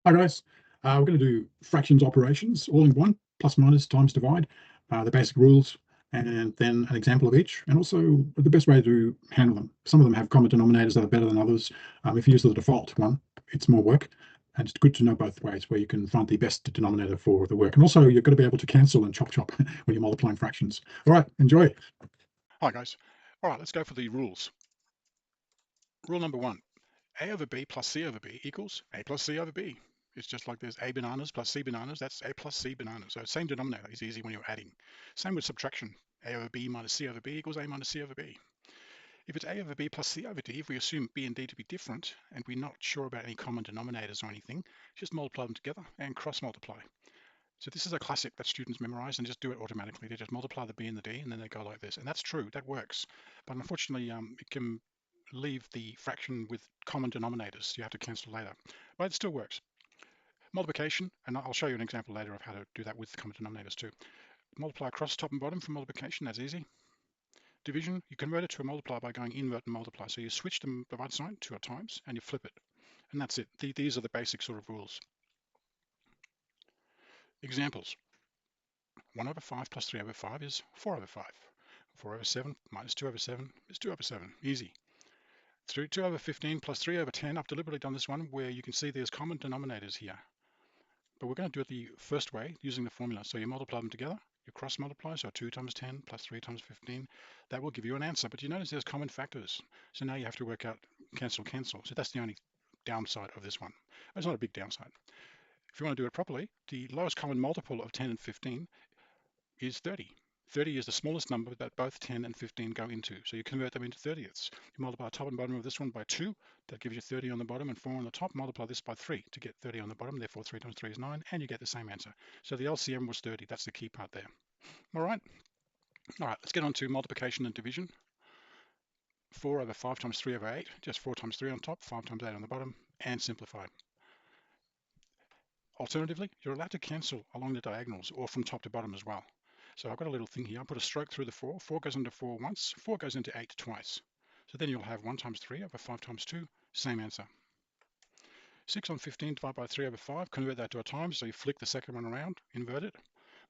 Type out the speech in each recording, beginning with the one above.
Hi guys, we're going to do fractions operations all in one, plus minus times divide, the basic rules, and then an example of each, and also the best way to handle them. Some of them have common denominators that are better than others. If you use the default one, it's more work, and it's good to know both ways where you can find the best denominator for the work. And also you're going to be able to cancel and chop chop when you're multiplying fractions. All right, enjoy. Hi guys. All right, let's go for the rules. Rule number one, A over B plus C over B equals A plus C over B. It's just like there's A bananas plus C bananas, that's A plus C bananas. So same denominator is easy when you're adding. Same with subtraction. A over B minus C over B equals A minus C over B. If it's A over B plus C over D, if we assume B and D to be different, and we're not sure about any common denominators or anything, just multiply them together and cross multiply. So this is a classic that students memorize and just do it automatically. They just multiply the B and the D and then they go like this. And that's true, that works. But unfortunately, it can leave the fraction with common denominators. You have to cancel later, but it still works. Multiplication, and I'll show you an example later of how to do that with common denominators too. Multiply across top and bottom for multiplication, that's easy. Division, you convert it to a multiply by going invert and multiply. So you switch the right sign to a times and you flip it. And that's it. These are the basic sort of rules. Examples. 1 over 5 plus 3 over 5 is 4 over 5. 4 over 7 minus 2 over 7 is 2 over 7. Easy. 2 over 15 plus 3 over 10. I've deliberately done this one where you can see there's common denominators here. But we're going to do it the first way using the formula. So you multiply them together, you cross multiply, so 2 times 10 plus 3 times 15. That will give you an answer. But you notice there's common factors. So now you have to work out cancel, cancel. So that's the only downside of this one. It's not a big downside. If you want to do it properly, the lowest common multiple of 10 and 15 is 30. 30 is the smallest number that both 10 and 15 go into. So you convert them into 30ths. You multiply top and bottom of this one by 2. That gives you 30 on the bottom and 4 on the top. Multiply this by 3 to get 30 on the bottom. Therefore, 3 times 3 is 9. And you get the same answer. So the LCM was 30. That's the key part there. All right. All right, let's get on to multiplication and division. 4 over 5 times 3 over 8. Just 4 times 3 on top, 5 times 8 on the bottom, and simplify. Alternatively, you're allowed to cancel along the diagonals or from top to bottom as well. So I've got a little thing here. I'll put a stroke through the 4. 4 goes into 4 once. 4 goes into 8 twice. So then you'll have 1 times 3 over 5 times 2. Same answer. 6 on 15 divided by 3 over 5. Convert that to a times. So you flick the second one around, invert it.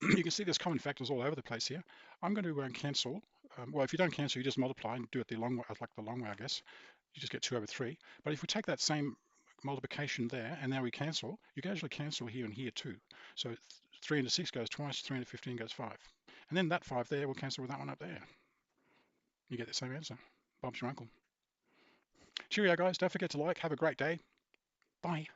You can see there's common factors all over the place here. I'm going to cancel. Well, if you don't cancel, you just multiply and do it the long way, like the long way, I guess. You just get 2 over 3. But if we take that same multiplication there, and now we cancel, you can actually cancel here and here too. So 3 into 6 goes twice, 3 into 15 goes 5. And then that 5 there will cancel with that one up there. You get the same answer. Bob's your uncle. Cheerio, guys. Don't forget to like. Have a great day. Bye.